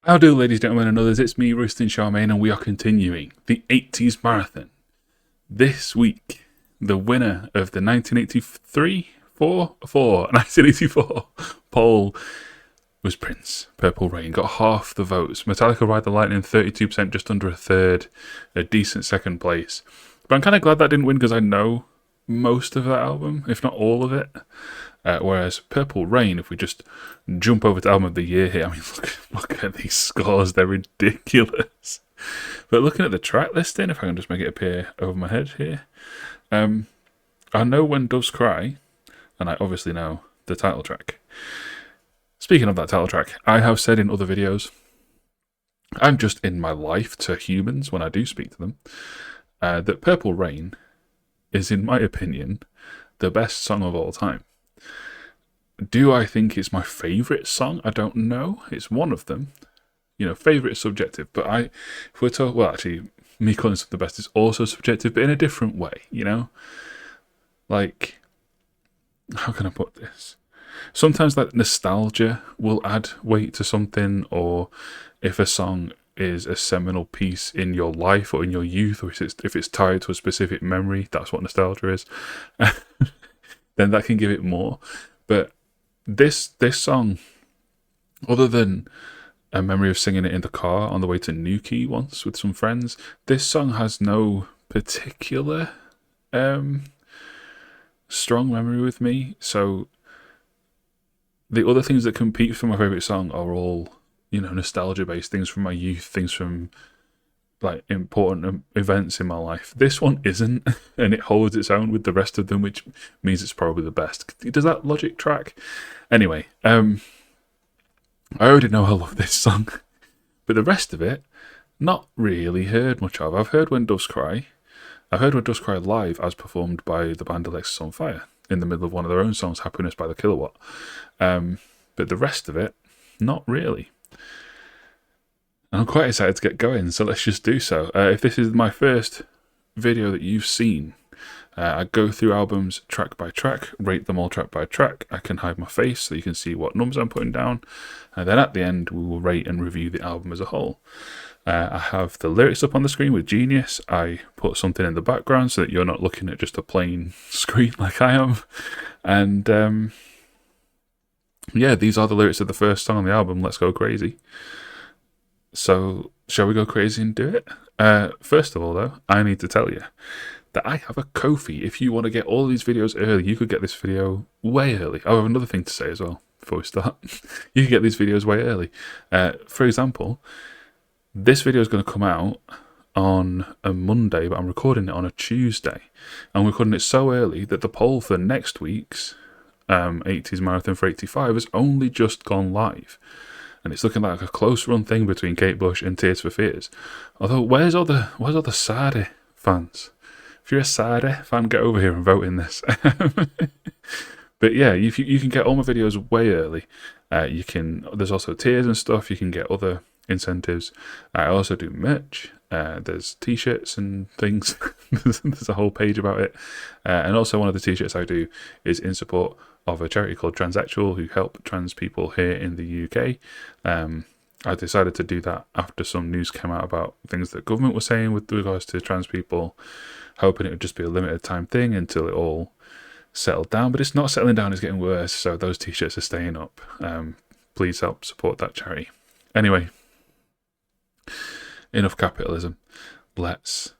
How do, ladies, gentlemen, and others? It's me, Royston Charmaine, and we are continuing the 80s marathon. This week, the winner of the 1984 poll was Prince. Purple Rain got half the votes. Metallica Ride the Lightning, 32%, just under a third, a decent second place. But I'm kind of glad that didn't win because I know most of that album, if not all of it. Whereas Purple Rain, if we just jump over to Album of the Year here, I mean, look at these scores, they're ridiculous. But looking at the track listing, if I can just make it appear over my head here, I know When Doves Cry, and I obviously know the title track. Speaking of that title track, I have said in other videos, and just in my life to humans when I do speak to them, that Purple Rain is, in my opinion, the best song of all time. Do I think it's my favourite song? I don't know. It's one of them. You know, favourite is subjective, but if we're talking, well, actually, me calling something the best is also subjective, but in a different way, you know? Like, how can I put this? Sometimes, like, nostalgia will add weight to something, or if a song is a seminal piece in your life or in your youth, or if it's tied to a specific memory, that's what nostalgia is, then that can give it more. But this song, other than a memory of singing it in the car on the way to Newquay once with some friends, this song has no particular strong memory with me. So the other things that compete for my favourite song are all, you know, nostalgia based, things from my youth, things from like important events in my life. This one isn't, and it holds its own with the rest of them, which means it's probably the best. Does that logic track? Anyway, I already know I love this song, but the rest of it, not really heard much of. I've heard When Doves Cry. I've heard When Doves Cry live as performed by the band Alexisonfire in the middle of one of their own songs, Happiness by the Kilowatt. But the rest of it, not really. And I'm quite excited to get going, so let's just do so. If this is my first video that you've seen, I go through albums track by track, rate them all track by track. I can hide my face so you can see what numbers I'm putting down. And then at the end, we will rate and review the album as a whole. I have the lyrics up on the screen with Genius. I put something in the background so that you're not looking at just a plain screen like I am. And yeah, these are the lyrics of the first song on the album, Let's Go Crazy. So, shall we go crazy and do it? First of all, though, I need to tell you that I have a Ko-fi. If you want to get all these videos early, you could get this video way early. I have another thing to say as well before we start. You can get these videos way early. For example, this video is going to come out on a Monday, but I'm recording it on a Tuesday. I'm recording it so early that the poll for next week's 80s Marathon for 85 has only just gone live. And it's looking like a close run thing between Kate Bush and Tears for Fears. Although, where's all the Sade fans? If you're a Sade fan, get over here and vote in this. But yeah, you can get all my videos way early. There's also tiers and stuff. You can get other incentives. I also do merch. There's t-shirts and things. There's a whole page about it. And also one of the t-shirts I do is in support of a charity called Transsexual, who help trans people here in the UK. I decided to do that after some news came out about things that government was saying with regards to trans people, hoping it would just be a limited time thing until it all settled down. But it's not settling down, it's getting worse, so those t-shirts are staying up. Please help support that charity. Anyway, enough capitalism. Let's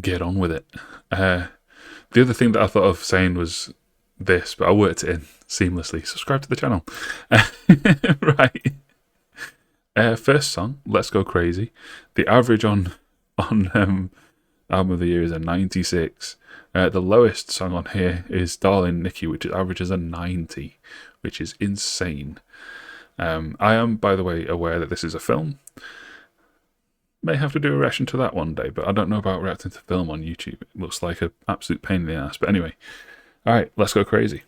get on with it. The other thing that I thought of saying was this, but I worked it in seamlessly. Subscribe to the channel. Right. First song, Let's Go Crazy. The average on Album of the Year is a 96. The lowest song on here is Darling Nikki, which averages a 90, which is insane. I am, by the way, aware that this is a film. May have to do a reaction to that one day, but I don't know about reacting to film on YouTube. It looks like an absolute pain in the ass. But anyway, alright, let's go crazy.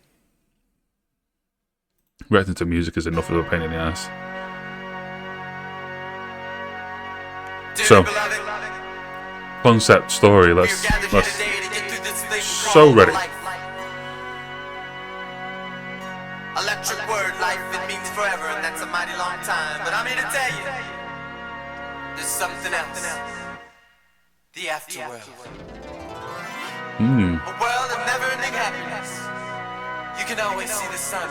Reacting to music is enough of a pain in the ass. So, concept, story, let's so ready. Electric word, life, it means forever, and that's a mighty long time. But I'm here to tell you, something else. The afterworld. Hmm. A world of never-ending happiness. You can always see the sun.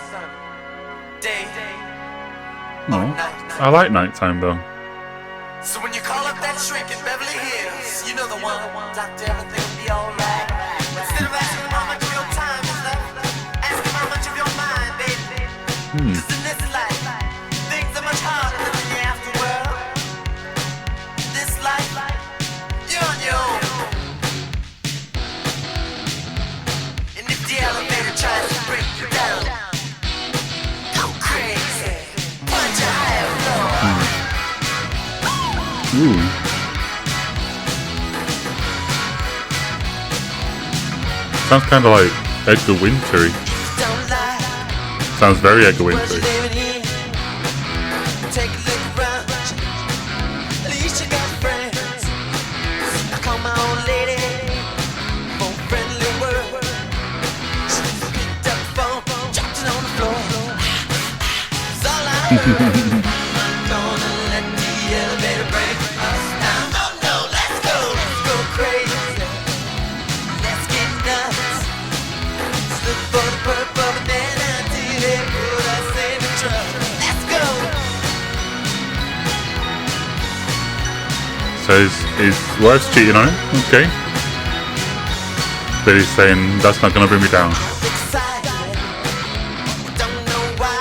Day or No. night. I like nighttime though. So when you call up that shrink in Beverly Hills, you know the one. Doctor, everything will be alright. Instead of asking him how much of your time is left, ask him how much of your mind, baby. Cause in this life, things are much harder than in the afterworld. This life, you're on your own. And if the elevator tries to break you down, go crazy. Punch a higher floor. Ooh. Sounds kind of like Edgar Wintery. Don't lie. Sounds very Edgar What you Wintery. living here? Take a look around. At least you got friends. I call my old lady for a friendly word. She picked up the phone, dropped it on the floor. It's all I heard. I'm gonna let the elevator break us down. Oh no, let's go crazy. Let's get nuts. Let's look for the purple banana till they put us in the truck. Let's go. So his wife's cheating on him. Okay. But he's saying that's not going to bring me down. Excited. Don't know why.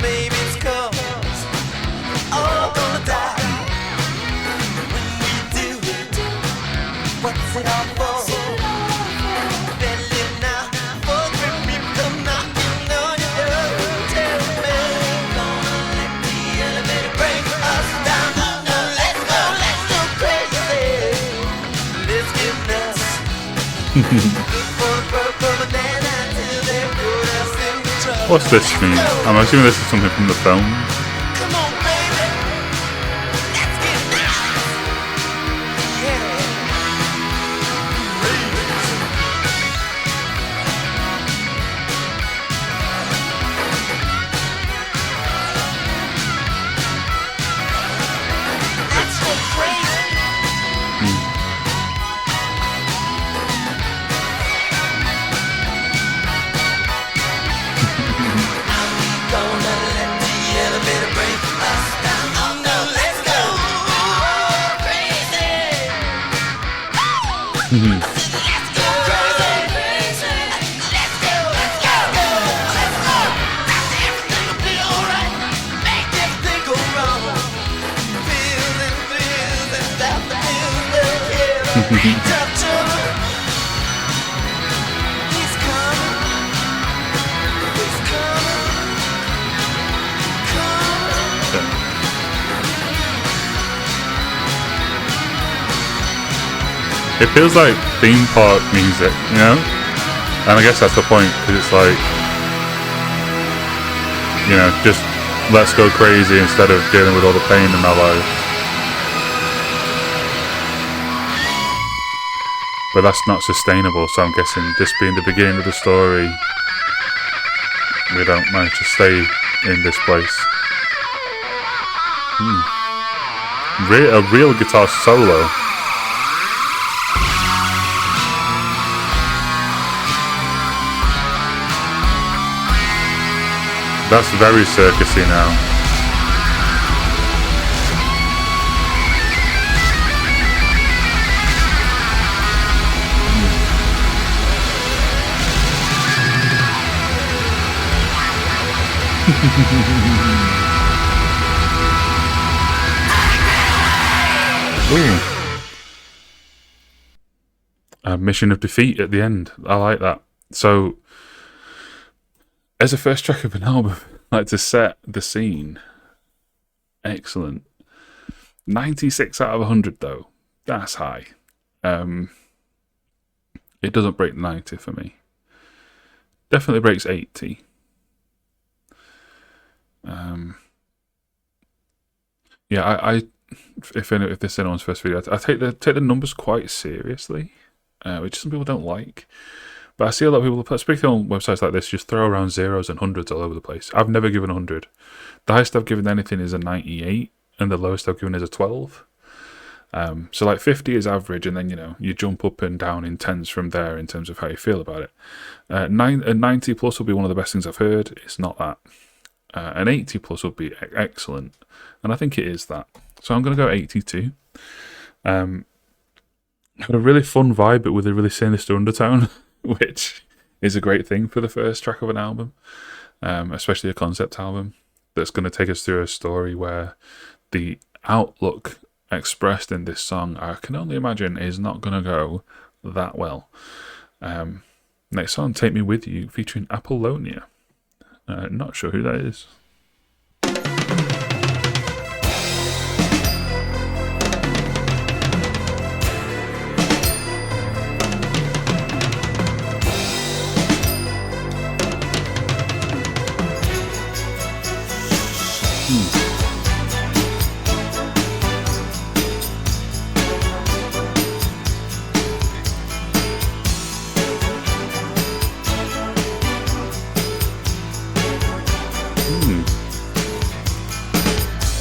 Maybe it's 'cause all gonna die. When we do, what's it all for? Better live now before the people come knocking on your door. Tell me, gonna let the elevator break us down. Oh no, let's go crazy. Let's get nuts. Look for the purple banana till they put us in the truck. What's this mean? I'm assuming this is something from the film. Come on, baby. Let's get nuts. Yeah. Let's go crazy. Gonna let the elevator break us down. Oh no, let's go crazy. Let's go crazy. Let's go. Everything will be alright. Make everything go wrong. Feels and without the feels will hear. Tough trouble. He's coming. He's coming. It feels like theme park music, you know? And I guess that's the point, because it's like, you know, just let's go crazy instead of dealing with all the pain in our lives. But that's not sustainable, so I'm guessing this being the beginning of the story, we don't manage to stay in this place. A real guitar solo. That's very circusy now. Ooh. A mission of defeat at the end. I like that. So, as a first track of an album, like to set the scene, excellent. 96 out of 100 though. That's high. It doesn't break 90 for me. Definitely breaks 80. Yeah, I if this is anyone's first video, I take the numbers quite seriously, which some people don't like. But I see a lot of people, especially on websites like this, just throw around zeros and hundreds all over the place. I've never given 100. The highest I've given anything is a 98, and the lowest I've given is a 12. So like 50 is average, and then you jump up and down in tens from there in terms of how you feel about it. A 90 plus will be one of the best things I've heard. It's not that. An 80 plus would be excellent, and I think it is that. So I'm going to go 82. Had a really fun vibe, but with a really sinister undertone, which is a great thing for the first track of an album, especially a concept album that's going to take us through a story where the outlook expressed in this song, I can only imagine, is not going to go that well. Next song, Take Me With You, featuring Apollonia. Not sure who that is.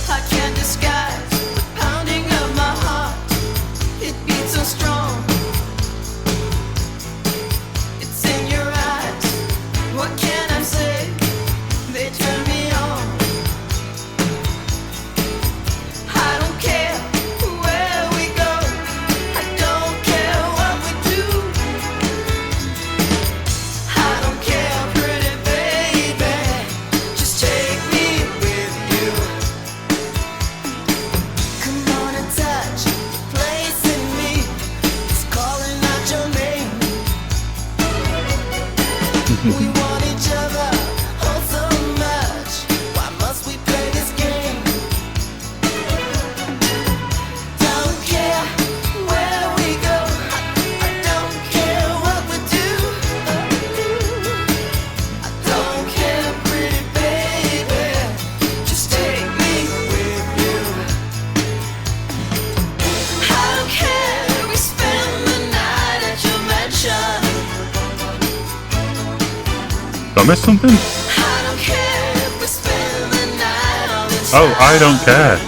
I can't disguise the pounding of my heart. It beats so strong. It's in your eyes. What can I say? They turn me on. I don't care where we go. I don't care what we do. I don't care, pretty baby. Just take me with you. Come on and touch the place in me. It's calling out your name. We want each other oh so much. Why must we play this game? Don't care where we go. I don't care what we do. I don't care, pretty baby. Just take me with you. I don't care. We spend the night at your mansion. Did I miss something? I don't care if we spend the night on this. Oh, I don't care.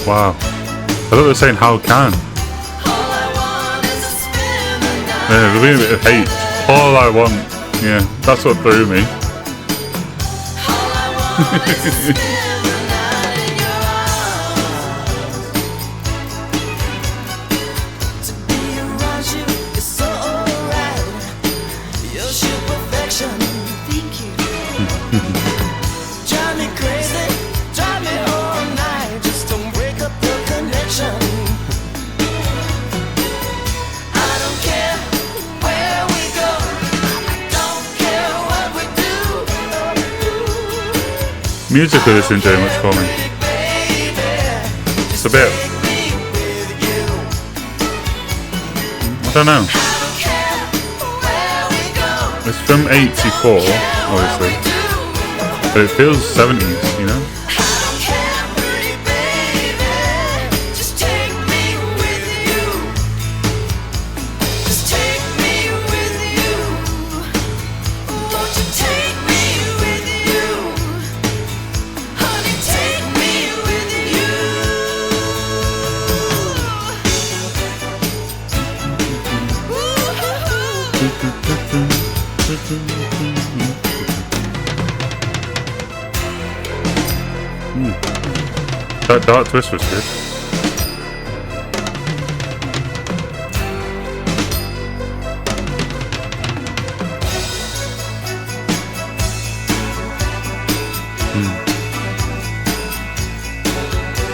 Wow. I thought they were saying how can. All I want is to spend the night. Yeah, there's been a bit of hate. All I want. Yeah, that's what threw me. All I want is to spend the night in your arms. To be around you is so alright. You're sheer perfection. Thank you. Drive me crazy, drive me all night. Just don't break up the connection. I don't care where we go. I don't care what we do. Musically, this didn't do much for me. It's a bit. I don't know. It's from 84, obviously. But it feels 70s, you know? That dark twist was good.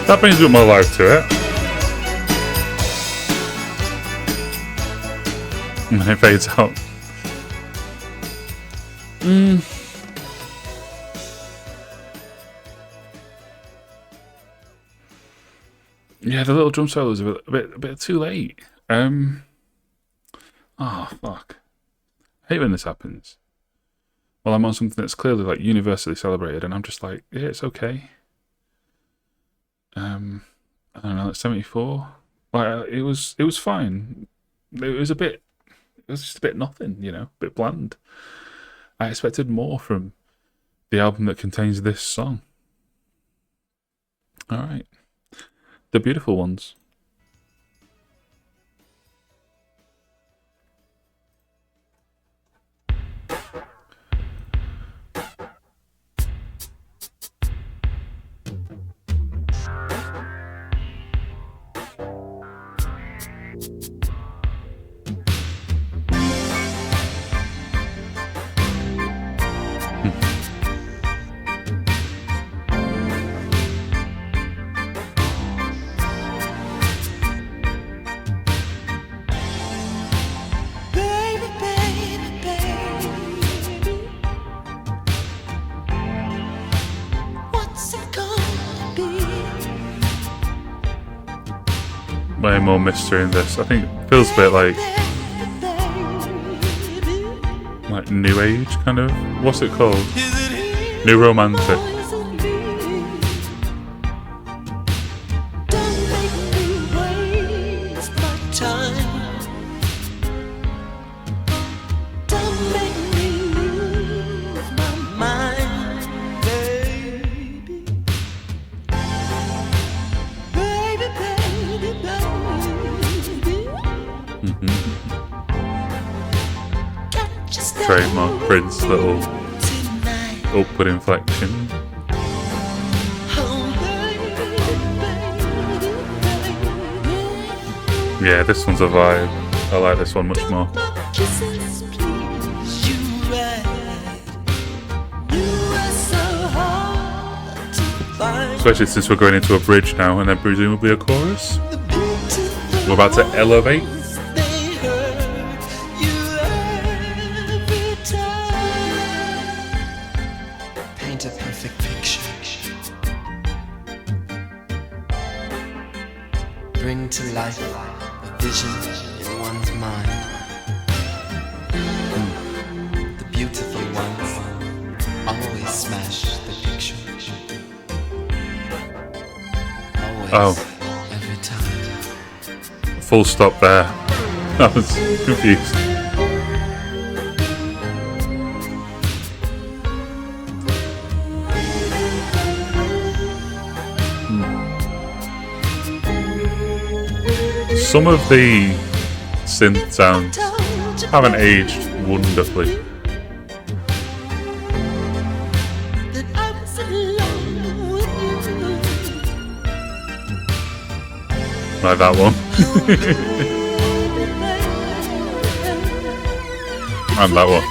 That brings a bit more life to it. And then it fades out. Yeah, the little drum solo is a bit too late. Oh fuck! I hate when this happens. Well, I'm on something that's clearly like universally celebrated, and I'm just like, yeah, it's okay. I don't know, it's 74. Like it was fine. It was just a bit nothing, you know, a bit bland. I expected more from the album that contains this song. All right. The beautiful ones. Baby, baby, baby, what's it gonna be? Way more mystery in this. I think it feels a bit like new age kind of. What's it called? Is it here? New romantic. Or is it me? Don't make me waste my time. Don't make me lose my mind, baby. Baby, baby, baby. Can't you stay Trademark Prince little tonight? upward inflection. Oh, baby, baby, baby. Yeah, this one's a vibe. I like this one much more. Kisses, please, you right. You are so hard to find. Especially since we're going into a bridge now and then presumably a chorus. The beautiful We're about to elevate. ones, they hurt you every time. Paint a perfect picture. Bring to life a vision in one's mind. The beautiful ones always smash the picture. Always, Oh. every time. Full stop there. I was confused. Some of the synth sounds haven't aged wonderfully. That I'm so in love with you. Like that one. And that one.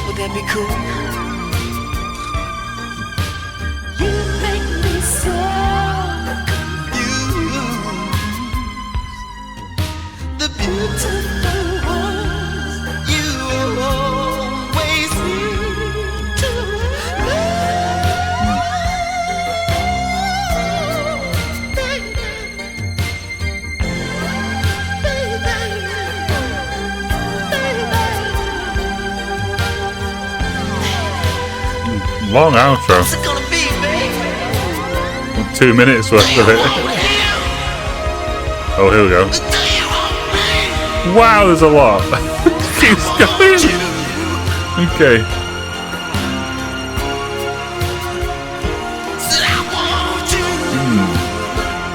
Would that be cool? You make me so confused. The beautiful ones you always seem to Long outro. What's it gonna be, babe? 2 minutes worth of it. Oh, here we go. Wow, there's a lot. Keeps going. Okay.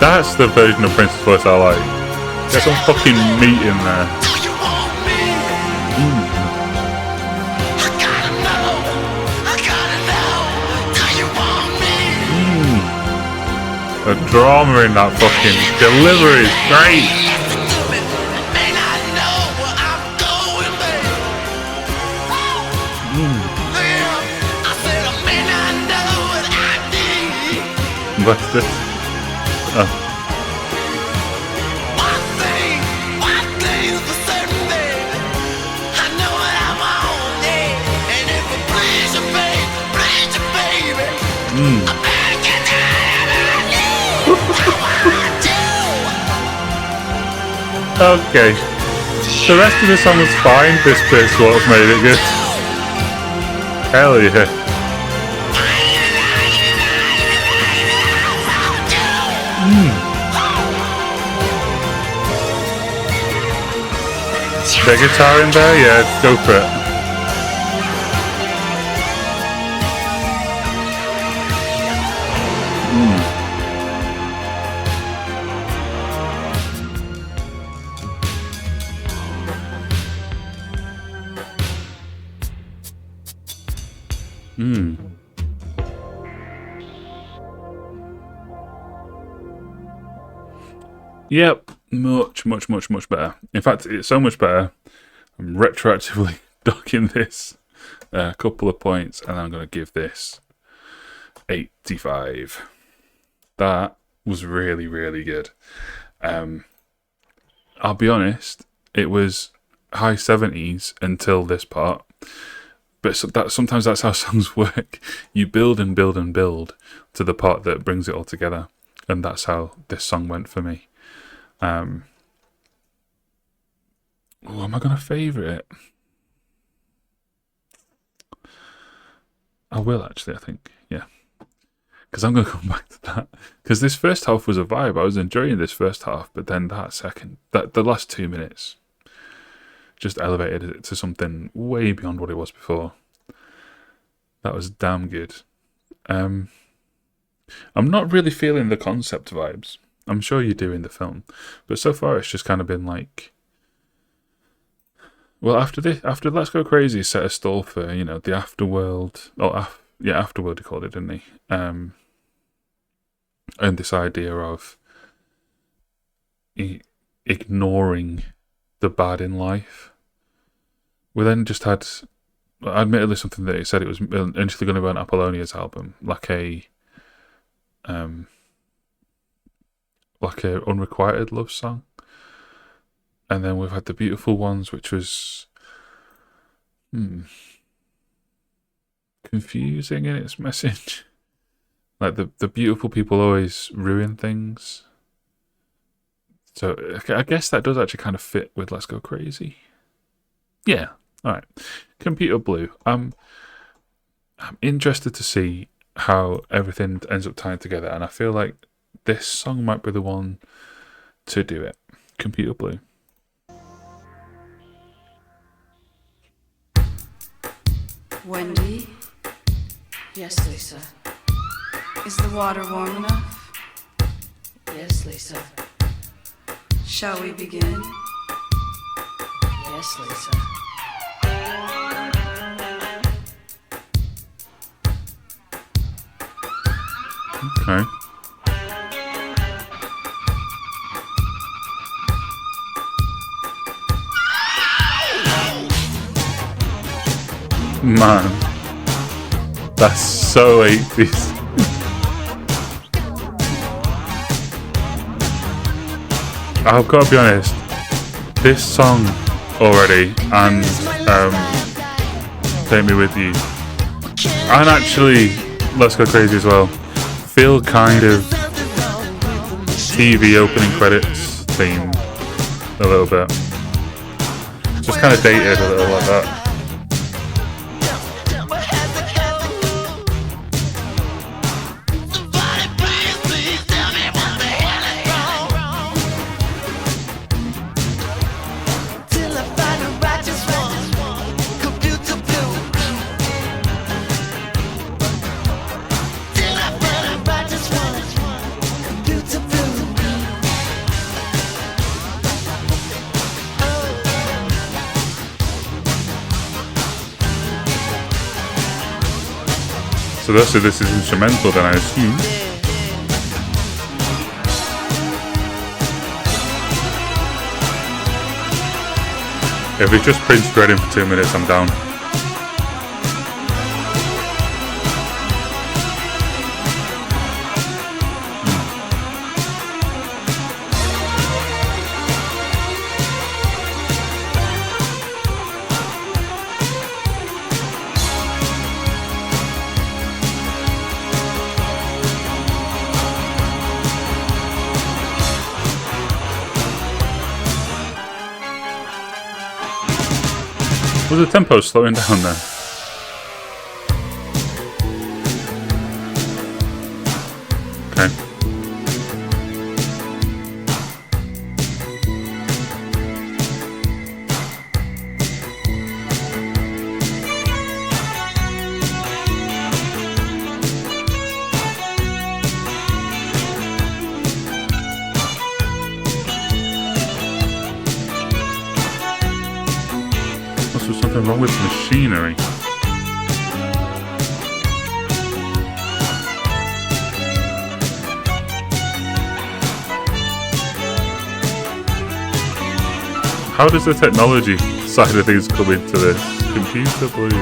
That's the version of Prince's voice I like. Get some fucking meat in there. The drama in that fucking delivery is great. What's this? Oh. Okay. The rest of the song was fine. This bit's what's made it good. Hell yeah. The guitar in there? Yeah, go for it. Yep, much, much, much, much better. In fact, it's so much better. I'm retroactively docking this a couple of points, and I'm going to give this 85. That was really, really good. I'll be honest, it was high 70s until this part. But sometimes that's how songs work. You build and build and build to the part that brings it all together. And that's how this song went for me. Am I going to favourite it? I will actually, I think. Yeah. Because I'm going to come back to that. Because this first half was a vibe. I was enjoying this first half. But then the last 2 minutes just elevated it to something way beyond what it was before. That was damn good. I'm not really feeling the concept vibes. I'm sure you do in the film, but so far it's just kind of been like, well, after Let's Go Crazy set a stall for the afterworld. Afterworld he called it, didn't he? And this idea of ignoring the bad in life. We then just had, admittedly, something that he said it was initially going to be on Apollonia's album, like a unrequited love song. And then we've had the Beautiful Ones, which was confusing in its message. Like the beautiful people always ruin things. So I guess that does actually kind of fit with Let's Go Crazy. Yeah. All right. Computer Blue. I'm interested to see how everything ends up tying together, and I feel like this song might be the one to do it. Computer Blue. Wendy? Yes, Lisa. Is the water warm enough? Yes, Lisa. Shall we begin? Yes, Lisa. Okay. Man, that's so 80s. I've got to be honest, this song already and Take Me With You, and actually Let's Go Crazy as well, feel kind of TV opening credits theme a little bit. Just kind of dated a little like that. So this is instrumental then, I assume. If it's just Prince Dreading for 2 minutes, I'm down. Was the tempo slowing down there? Okay. Must be something wrong with the machinery. How does the technology side of things come into this? Computer, please.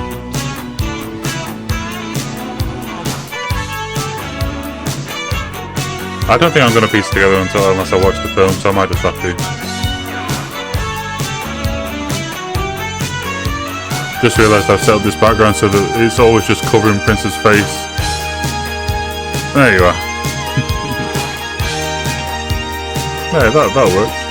I don't think I'm going to piece it together unless I watch the film, so I might just have to. Just realised I've set up this background so that it's always just covering Prince's face. There you are. Yeah, that works.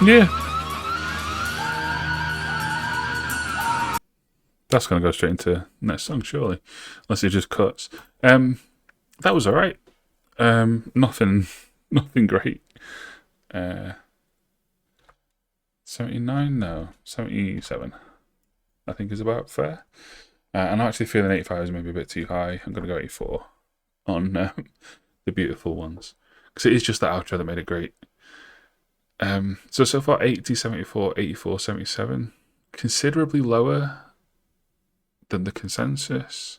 Yeah. That's going to go straight into next song, surely. Unless it just cuts. That was alright. Nothing great. 79? No. 77. I think is about fair. I'm actually feeling 85 is maybe a bit too high. I'm going to go 84 on the beautiful ones. Because it is just that outro that made it great. So far 80, 74, 84, 77. Considerably lower than the consensus.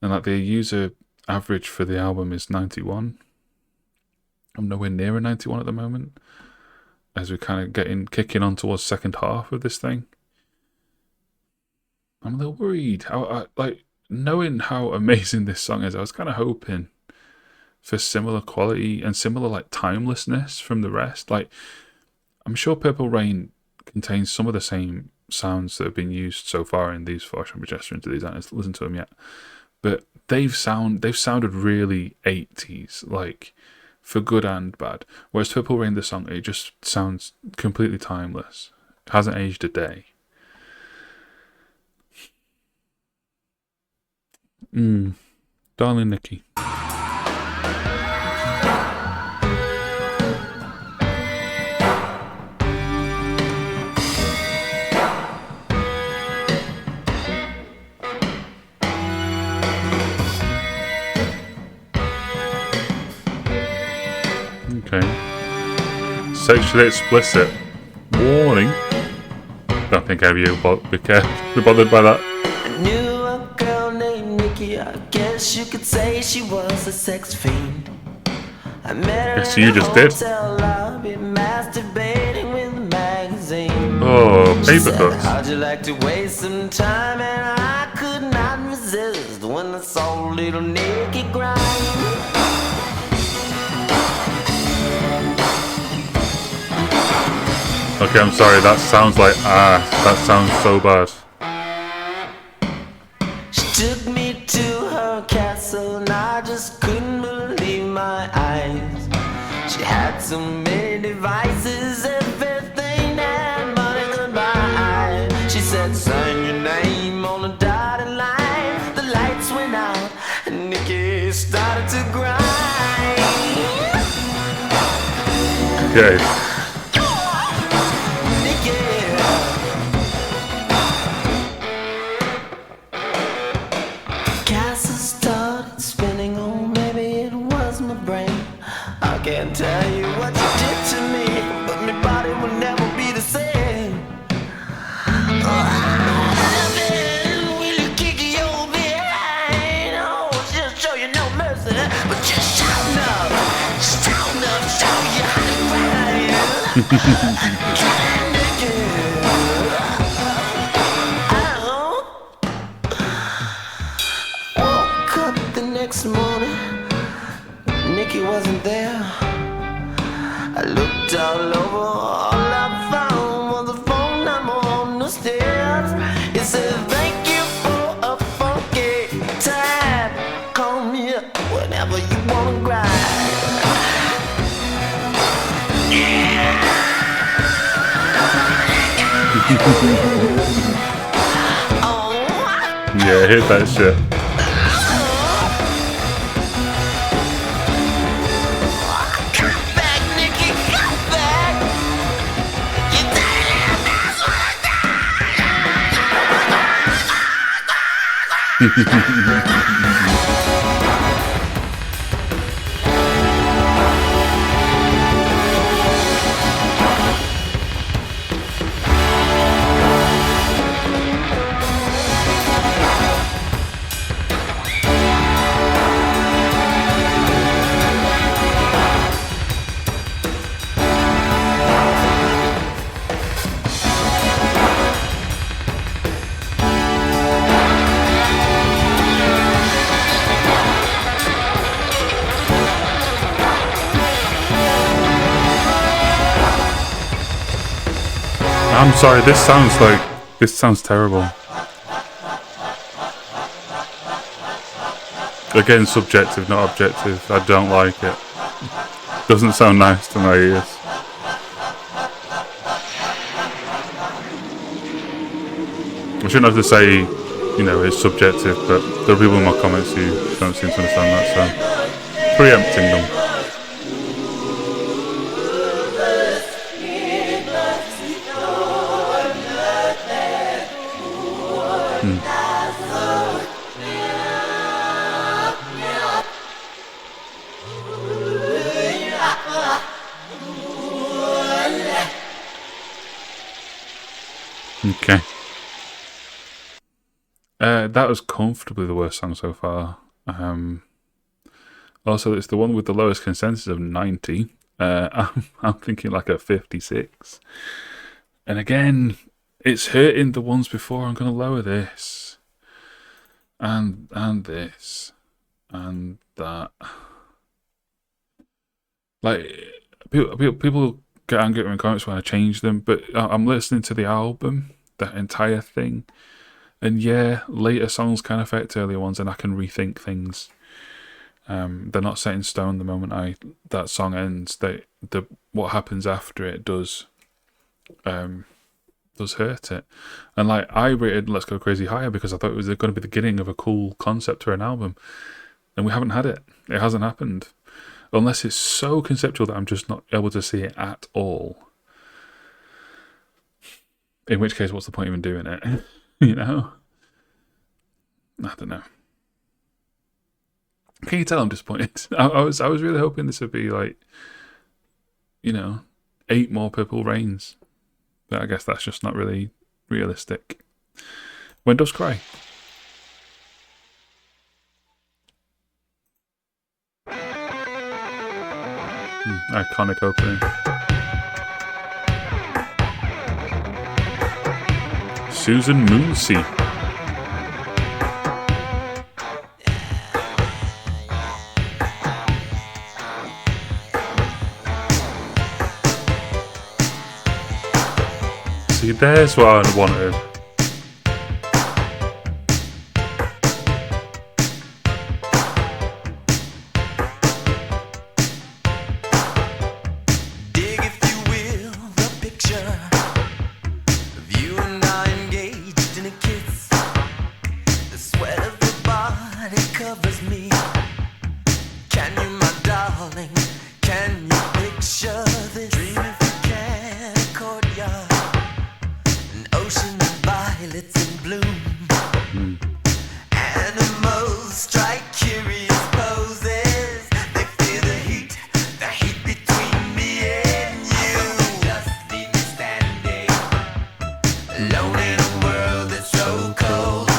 And like the user average for the album is 91. I'm nowhere near a 91 at the moment. As we're kind of kicking on towards second half of this thing. I'm a little worried. I like knowing how amazing this song is. I was kind of hoping for similar quality and similar like timelessness from the rest. Like, I'm sure Purple Rain contains some of the same sounds that have been used so far in these four chamber gesture into these. I haven't listened to them yet, but they've sounded really 80s, like for good and bad. Whereas Purple Rain, the song, it just sounds completely timeless. It hasn't aged a day. Darling Nikki. Okay. Sexually explicit. Warning. Don't think any of you will be bothered by that. I knew a girl named Nikki. I guess you could say she was a sex fiend. I met her Yes, in you a just did. hotel lobby, masturbating with a magazine. Oh, She paper said, cuts. how'd you like to waste some time? And I could not resist when I saw little Nikki grind. Okay, I'm sorry, that sounds like ass. That sounds so bad. She took me to her castle and I just couldn't believe my eyes. She had so many devices, everything that money could buy. She said, sign your name on the dotted line. The lights went out and Nikki started to grind. Okay. Can't tell you what you did to me, but my body will never be the same. Oh, I love it when you kick your behind. Oh, just show you no mercy, but just shout enough, show you how to grind. Woke up the next morning, Nikki wasn't there. I looked all over, all I found was a phone number on the stairs. It said, thank you for a funky time. Call me up whenever you wanna grind. Yeah, hit that shit. I'm sorry, this sounds terrible. Again, subjective, not objective. I don't like it. Doesn't sound nice to my ears. I shouldn't have to say, you know, it's subjective, but there are people in my comments who don't seem to understand that, so preempting them. Okay. That was comfortably the worst song so far. Also, it's the one with the lowest consensus of 90. I'm thinking like a 56. And again, it's hurting the ones before. I'm going to lower this. And this. And that. Like, people get angry at me in comments when I change them, but I'm listening to the album, that entire thing. And yeah, later songs can affect earlier ones, and I can rethink things. They're not set in stone the moment that song ends. What happens after it does hurt it. And like, I rated Let's Go Crazy higher because I thought it was going to be the beginning of a cool concept for an album, and we haven't had it. It hasn't happened, unless it's so conceptual that I'm just not able to see it at all. In which case, what's the point of even doing it? You know? I don't know. Can you tell I'm disappointed? I was really hoping this would be like, you know, 8 more Purple Rains. But I guess that's just not really realistic. When Doves Cry. Iconic opening. Susan Moonsea. See, there's what I wanted. Dig, if you will, the picture of you and I engaged in a kiss. The sweat of your body covers me. Can you, my darling, can you picture this? Dream if you can, a courtyard, an ocean of violets in bloom. Animals strike curious poses. They feel the heat between me and you. Just leave me standing alone in a world that's so cold.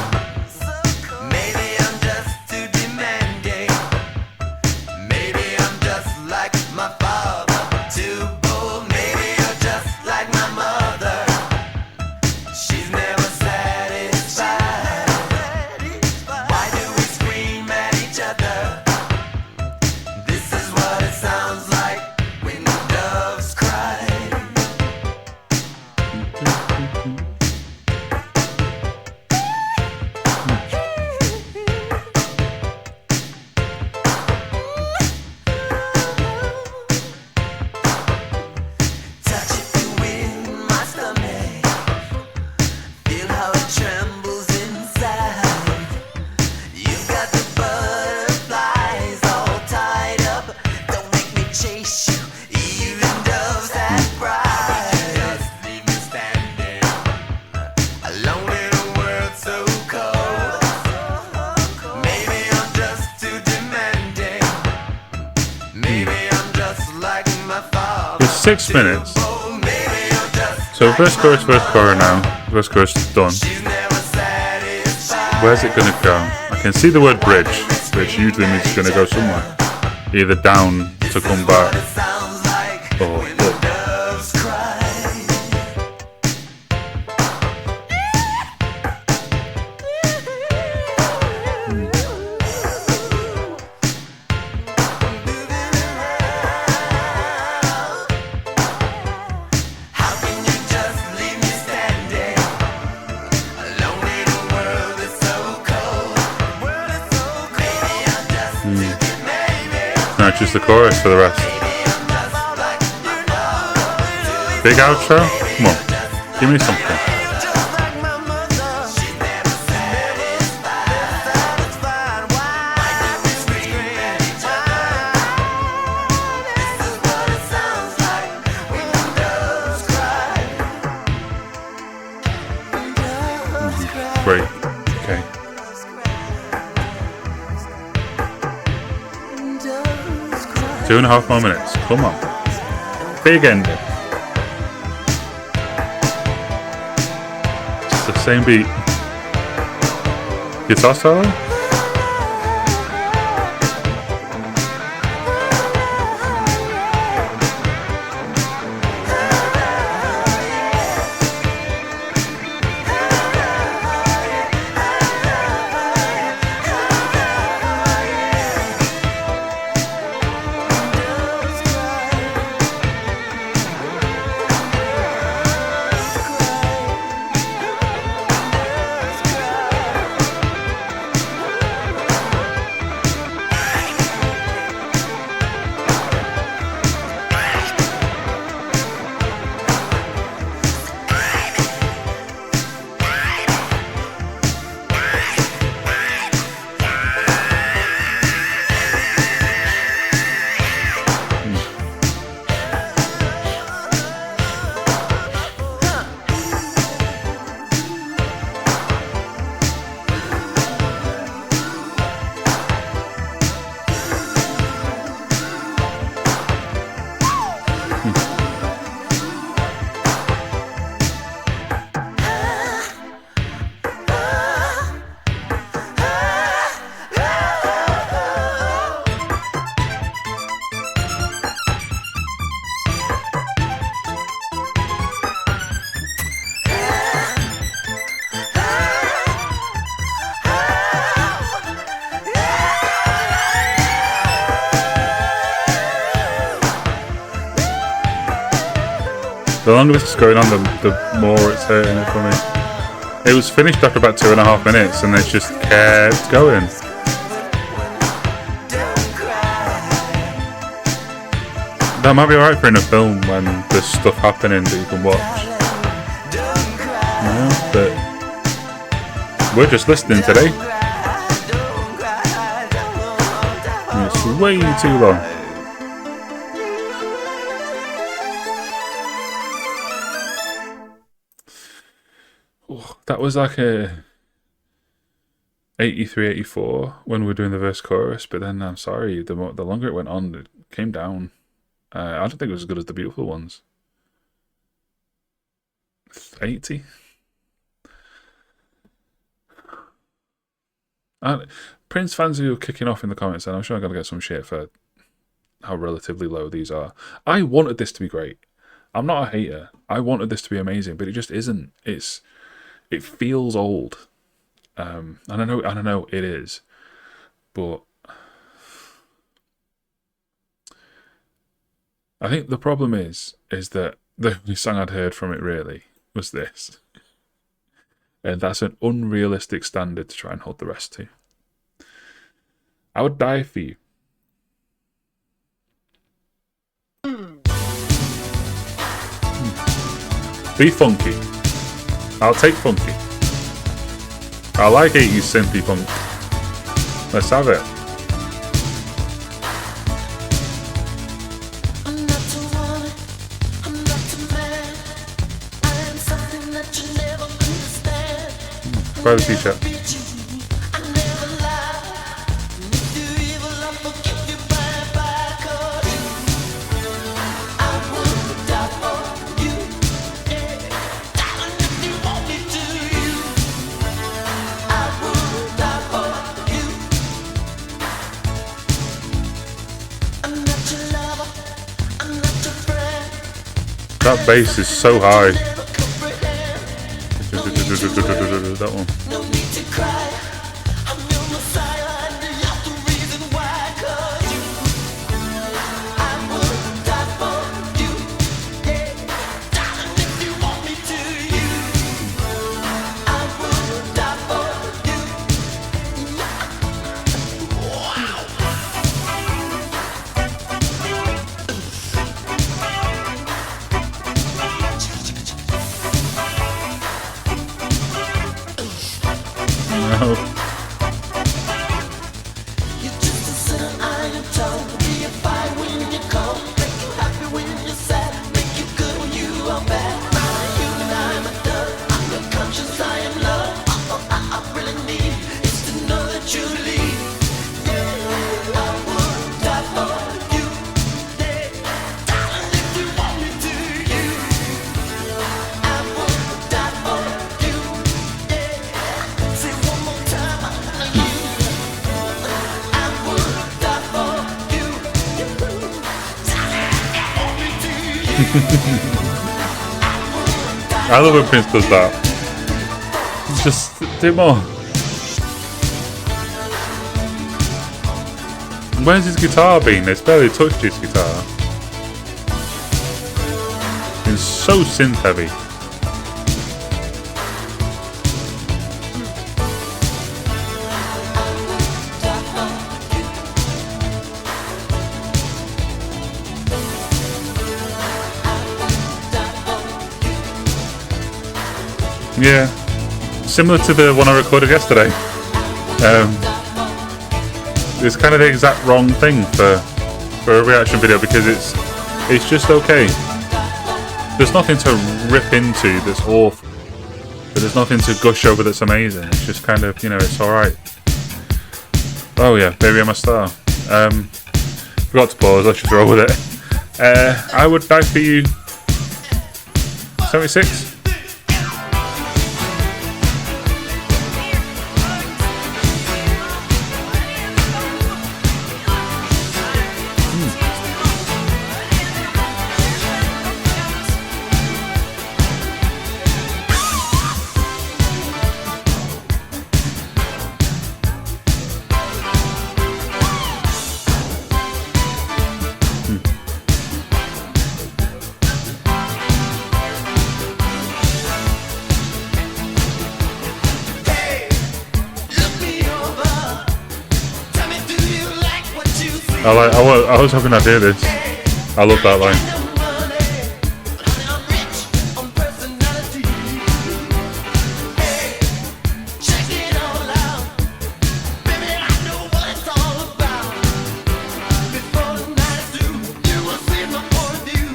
Maybe I'm just too demanding. Maybe I'm just like my father, too bold. Maybe you're just like my mother. She's never satisfied. Why do we scream at each other? This is what it sounds like when the doves cry. 6 minutes. So verse chorus now. Verse chorus done. Where's it gonna go? I can see the word bridge, which usually means it's gonna go somewhere. Either down to come back or up. No, it's just the chorus for the rest. Big outro? Come on, give me something. Great. Okay. Two and a half more minutes. Come on. Big ending. It's the same beat. Guitar solo? The longer this is going on, the more it's hurting it for me. It was finished after about 2.5 minutes, and it just kept going. That might be alright for in a film when there's stuff happening that you can watch. But we're just listening today. And it's way too long. That was like a 83, 84 when we were doing the verse chorus, but then I'm sorry, the longer it went on, it came down. I don't think it was as good as the beautiful ones. 80. Prince fans who are kicking off in the comments, and I'm sure I'm going to get some shit for how relatively low these are. I wanted this to be great. I'm not a hater. I wanted this to be amazing, but it just isn't. It feels old. And I know it is, but I think the problem is that the only song I'd heard from it really was this. And that's an unrealistic standard to try and hold the rest to. I would die for you. Be funky. I'll take funky. I like 80s synthy funk. Let's have it. Buy the t-shirt. That bass is so high. That one. No need to cry. I'm your Messiah, and you're the reason why. 'Cause you, I would die for you. Yeah, darling, if you want me to, you, I would die for you. No. You're just a sinner, I am told. Be a fire when you're cold. Make you happy when you're sad. Make you good when you are bad. I'm a human, I'm a dove. I'm your conscience, I am love. All I really need is to know that you leave. Yeah, I would die for you. Yeah, darling, if you want me to, you, I would die for you. Yeah, say one more time, I know you. I would die for you. I love when Prince does that. Just do more. Where's his guitar been? It's barely touched his guitar. It's so synth heavy. Yeah, similar to the one I recorded yesterday. It's kind of the exact wrong thing for a reaction video because it's just okay. There's nothing to rip into that's awful, but there's nothing to gush over that's amazing. It's just kind of, it's alright. Oh yeah, Baby I'm a Star. Forgot to pause, let's just roll with it. I Would Die For You 76. Hey, look me over. Tell me, do you like what you see? I was hoping I'd hear this. I love that line. No money, but I'm rich on personality. Hey, check it all out. Baby, I know what it's all about. Before the night is through, you will see my point of view.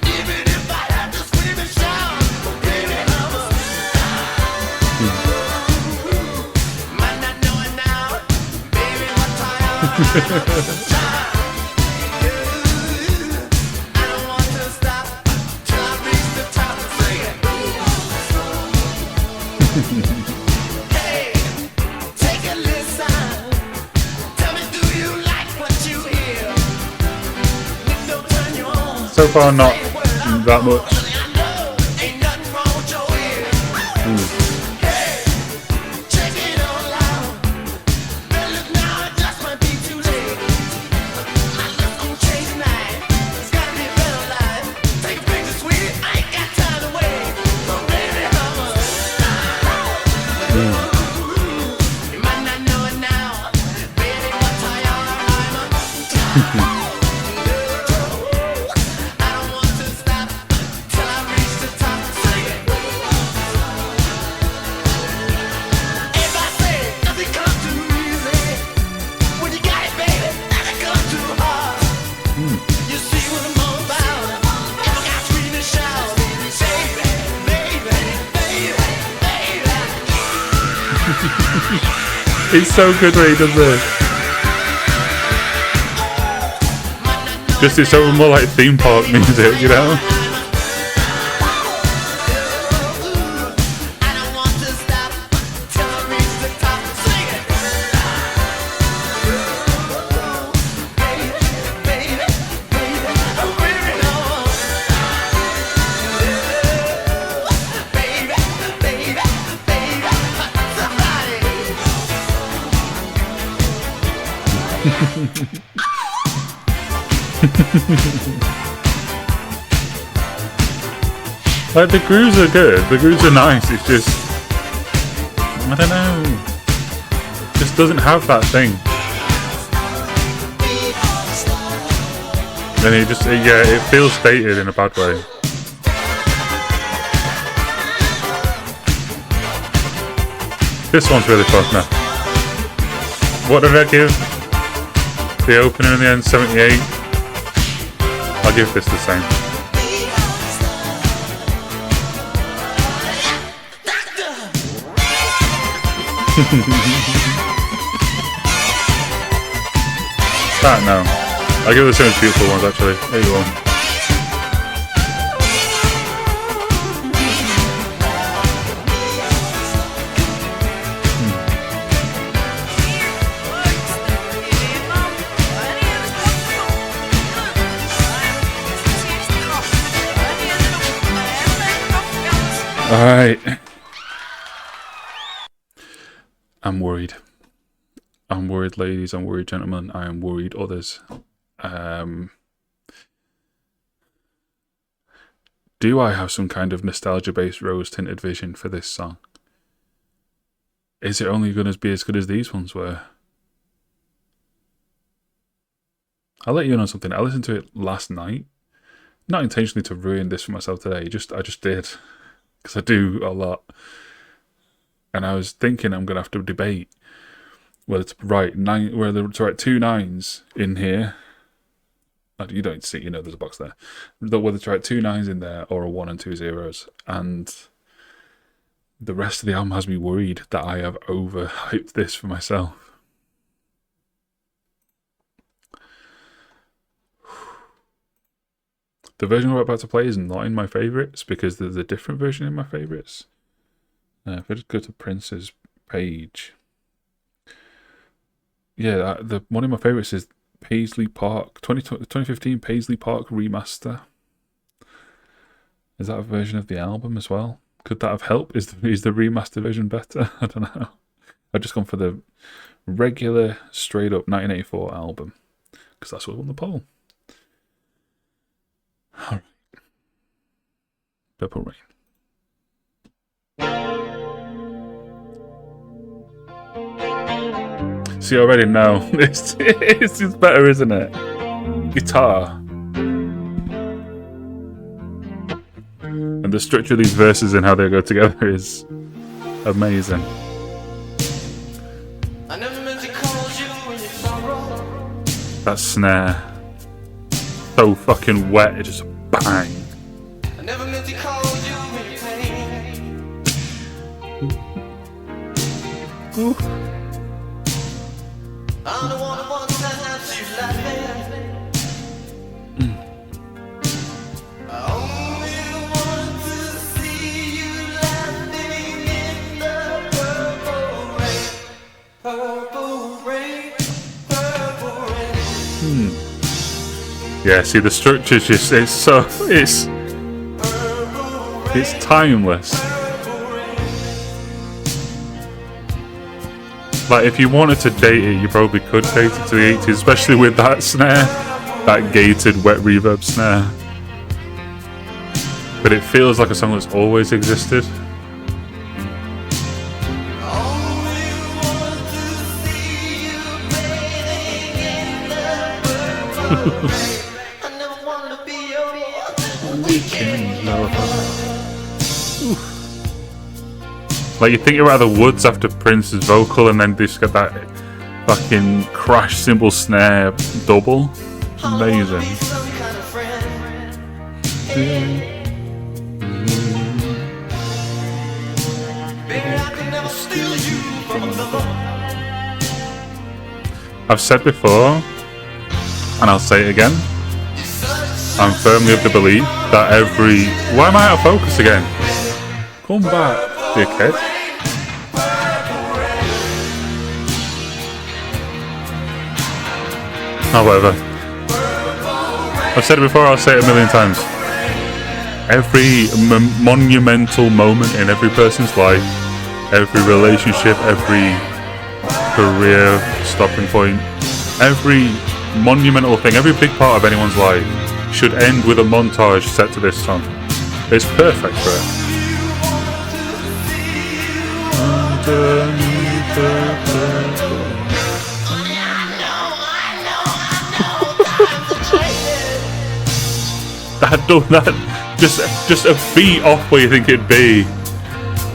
Even if I have to scream and shout, baby, I'm a might not know it now, baby, what time. I don't want to stop till I reach the top and sing it. Hey, take a listen. Tell me, do you like what you hear? If they'll turn you on, So far, not that much. I know ain't nothing wrong with your ear. Hey, check it all out. But look now, it just might be too late. My luck gon' change tonight. It's gotta be a better life. Take a picture, sweetie. I ain't got time to wait. So baby, I'm a you might not know it now, baby, what I am. I'm a I don't want to stop till I reach the top and sing it. If I say nothing comes too easy, when you got it, baby, nothing comes too hard. You see what I'm all about. If I got scream and shout, baby, baby, baby, baby. It's so good when he does this. Just it's so more like theme park music, I don't want to stop till I reach the top and sing it. Baby, baby, baby, I'm really on. Like, the grooves are good, the grooves are nice, it's just, I don't know, just doesn't have that thing. And it just, yeah, it feels dated in a bad way. This one's really fun now. What did I give the opener in the end? 78. I'll give this the same. That no. I'll give it the most beautiful ones actually. There you go. Alright. I'm worried. I'm worried, ladies. I'm worried, gentlemen. I am worried, others. Do I have some kind of nostalgia-based rose-tinted vision for this song? Is it only going to be as good as these ones were? I'll let you in on something. I listened to it last night. Not intentionally to ruin this for myself today. I just did. Because I do a lot. And I was thinking I'm going to have to debate whether to write two nines in here. You don't see, there's a box there. Whether to write 2 9s in there or a 1 and 2 zeros. And the rest of the album has me worried that I have overhyped this for myself. The version we're about to play is not in my favourites because there's a different version in my favourites. If I just go to Prince's page. Yeah, the one of my favourites is Paisley Park, 2015 Paisley Park Remaster. Is that a version of the album as well? Could that have helped? Is the remaster version better? I don't know. I've just gone for the regular, straight up 1984 album because that's what won the poll. All right. Purple Rain. See, already now, this is better, isn't it? Guitar. And the structure of these verses and how they go together is amazing. That snare. So fucking wet, it just bang. Ooh. Yeah, see, the structure's just, it's timeless. Like, if you wanted to date it, you probably could date it to the 80s, especially with that snare, that gated wet reverb snare. But it feels like a song that's always existed. Like, you think you're out of the woods after Prince's vocal, and then just get that fucking crash cymbal snare double. Amazing. I've said before, and I'll say it again, I'm firmly of the belief that every... Why am I out of focus again? Come back, dickhead. Oh, whatever. I've said it before, I'll say it a million times. Every monumental moment in every person's life, every relationship, every career stopping point, every monumental thing. Every big part of anyone's life should end with a montage set to this song. It's perfect for it. that just a beat off where you think it'd be.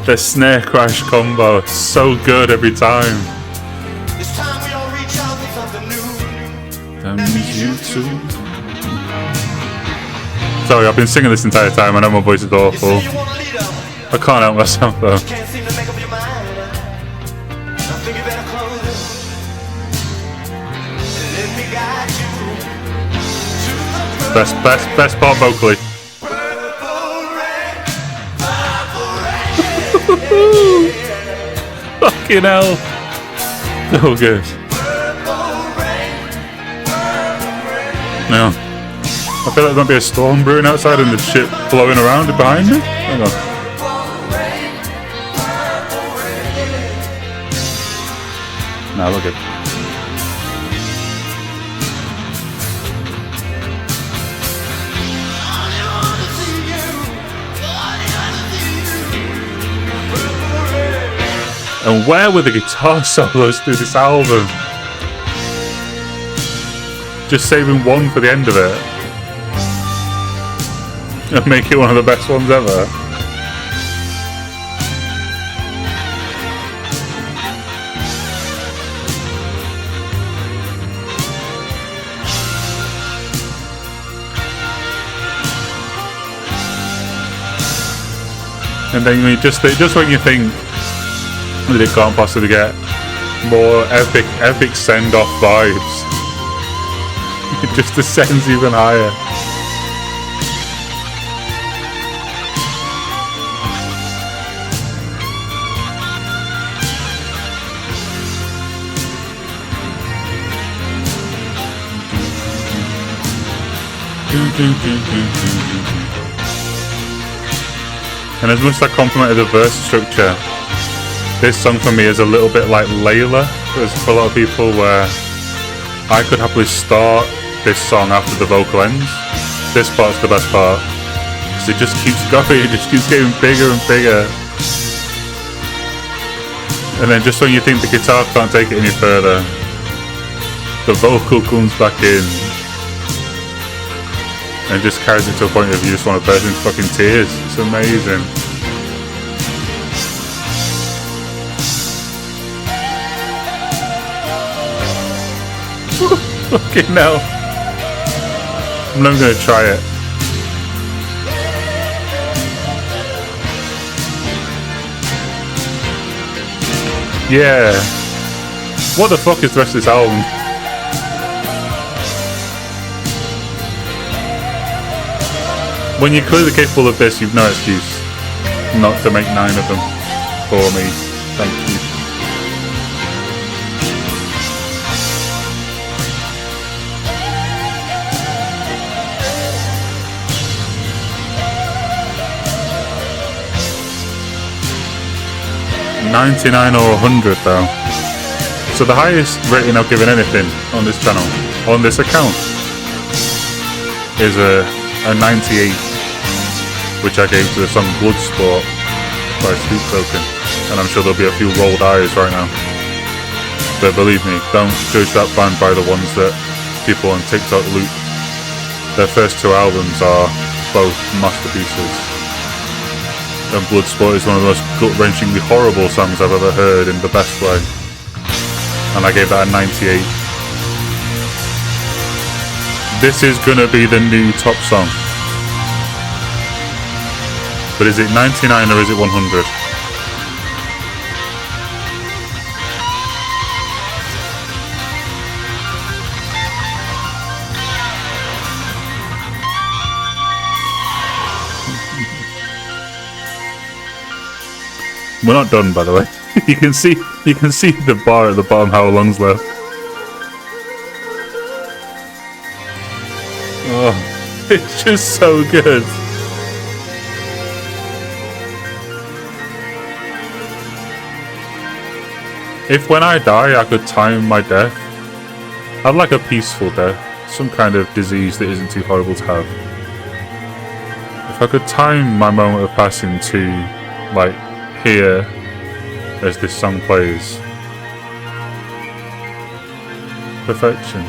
The snare crash combo, so good every time. This time we all reach out for something new. That means you too. Sorry, I've been singing this entire time. I know my voice is You awful. say you want a leader, I can't help myself though. can't seem to make up your mind. I think you better close it and let me guide you to the Best part vocally. purple rain, purple rain. Fucking hell. So good. Now, I feel like there might be a storm brewing outside and the shit blowing around behind me. Hang on. Nah, look good. And where were the guitar solos through this album? Just saving one for the end of it. And make it one of the best ones ever. And then you just when you think that it can't possibly get more epic send-off vibes, it just descends even higher. And as much as I complimented the verse structure, this song for me is a little bit like Layla for a lot of people, where I could happily start this song after the vocal ends. This part's the best part, because it just keeps going, it just keeps getting bigger and bigger. And then just when you think the guitar can't take it any further, the vocal comes back in and just carries it to a point of you just want to burst into fucking tears. It's amazing. Fucking hell. I'm not gonna try it. Yeah. What the fuck is the rest of this album? When you're clearly capable of this, you've no excuse not to make 9 of them for me. Thank you. $99 or $100 though. So the highest rating I've given anything on this channel, on this account, is a 98, which I gave to the song Bloodsport by Sweet Token. And I'm sure there'll be a few rolled eyes right now. But believe me, don't judge that band by the ones that people on TikTok loop. Their first 2 albums are both masterpieces. And Bloodsport is one of the most gut-wrenchingly horrible songs I've ever heard in the best way. And I gave that a 98. This is gonna be the new top song. But is it 99 or is it 100? We're not done, by the way. You can see the bar at the bottom how long's left. Oh, it's just so good. If when I die I could time my death, I'd like a peaceful death, some kind of disease that isn't too horrible to have. If I could time my moment of passing to, like, here as this song plays. Perfection.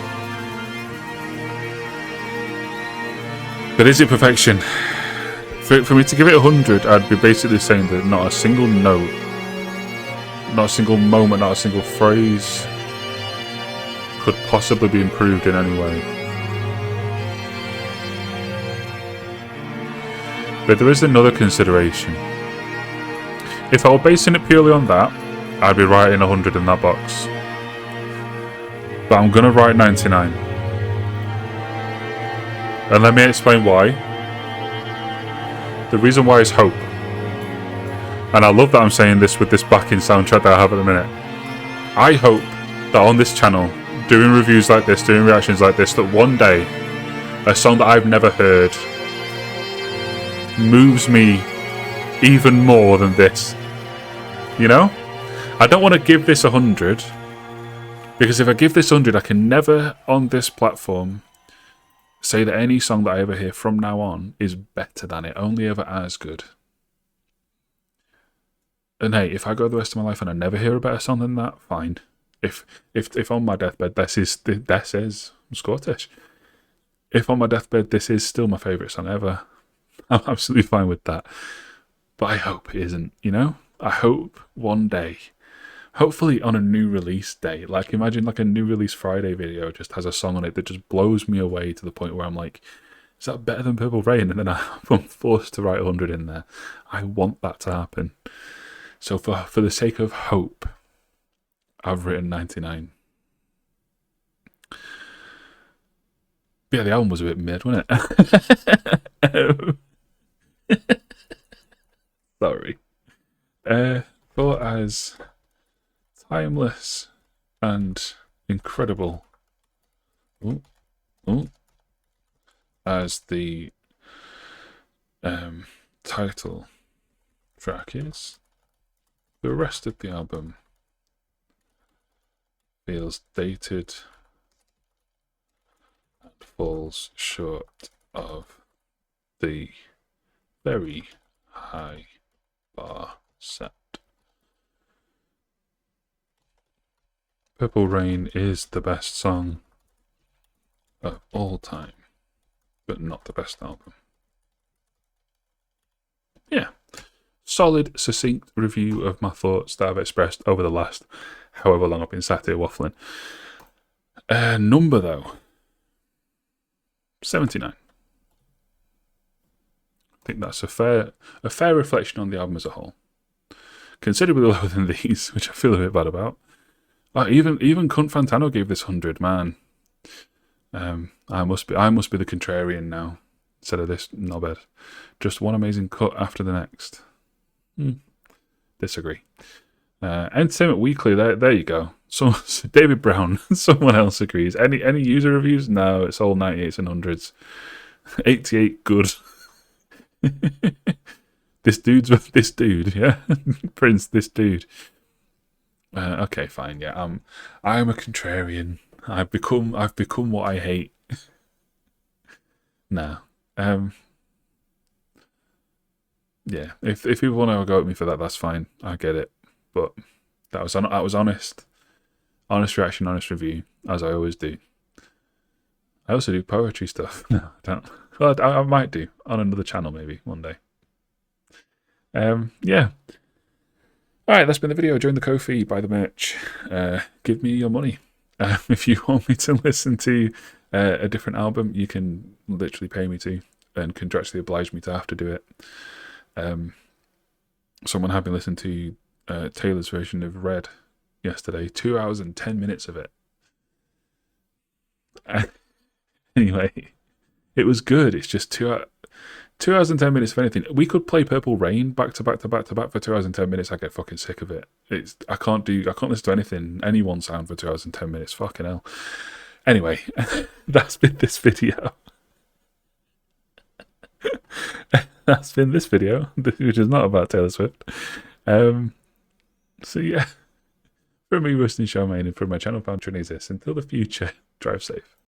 But is it perfection? For me to give it 100, I'd be basically saying that not a single note, not a single moment, not a single phrase could possibly be improved in any way. But there is another consideration. If I were basing it purely on that, I'd be writing 100 in that box. But I'm gonna write 99. And let me explain why. The reason why is hope. And I love that I'm saying this with this backing soundtrack that I have at the minute. I hope that on this channel, doing reviews like this, doing reactions like this, that one day, a song that I've never heard moves me even more than this. You know? I don't want to give this 100, because if I give this 100, I can never, on this platform, say that any song that I ever hear from now on is better than it, only ever as good. And hey, if I go the rest of my life and I never hear a better song than that, fine. If on my deathbed this is I'm Scottish. If on my deathbed this is still my favourite song ever, I'm absolutely fine with that. But I hope it isn't, you know? I hope one day, hopefully on a new release day, like imagine like a new release Friday video just has a song on it that just blows me away to the point where I'm like, is that better than Purple Rain? And then I'm forced to write 100 in there. I want that to happen. So for the sake of hope, I've written 99. But yeah, the album was a bit mid, wasn't it? Sorry. But as timeless and incredible as the title track is, the rest of the album feels dated and falls short of the very high bar set. Purple Rain is the best song of all time, but not the best album. Yeah. Solid, succinct review of my thoughts that I've expressed over the last however long I've been sat here waffling. Number though, 79. I think that's a fair reflection on the album as a whole. Considerably lower than these, which I feel a bit bad about. Even Cunt Fantano gave this 100, man. I must be the contrarian now instead of this knobhead. Just one amazing cut after the next. Disagree. Entertainment Weekly, there you go. So David Brown, someone else agrees. Any user reviews? No, it's all 98s and 100s. 88 good. This dude, yeah. Prince, this dude. Okay, fine, yeah. I'm a contrarian. I've become what I hate. Nah. Yeah. If people want to go at me for that, that's fine. I get it. But that was honest. Honest reaction, honest review, as I always do. I also do poetry stuff. No, I don't. Well, I might do on another channel maybe one day. Yeah. Alright, that's been the video. Join the Ko-fi, buy the merch. Give me your money. If you want me to listen to a different album, you can literally pay me to and contractually oblige me to have to do it. Someone had been listening to Taylor's version of Red yesterday. 2 hours and 10 minutes of it. Anyway, it was good. It's just 2 hours and 10 minutes of anything. We could play Purple Rain back to back for 2 hours and 10 minutes. I get fucking sick of it. I can't listen to any one sound for 2 hours and 10 minutes. Fucking hell. Anyway, that's been this video. That's been this video, which is not about Taylor Swift. So yeah, from me, Rustin Charmaine, and from my channel Found Trinity, until the future. Drive safe.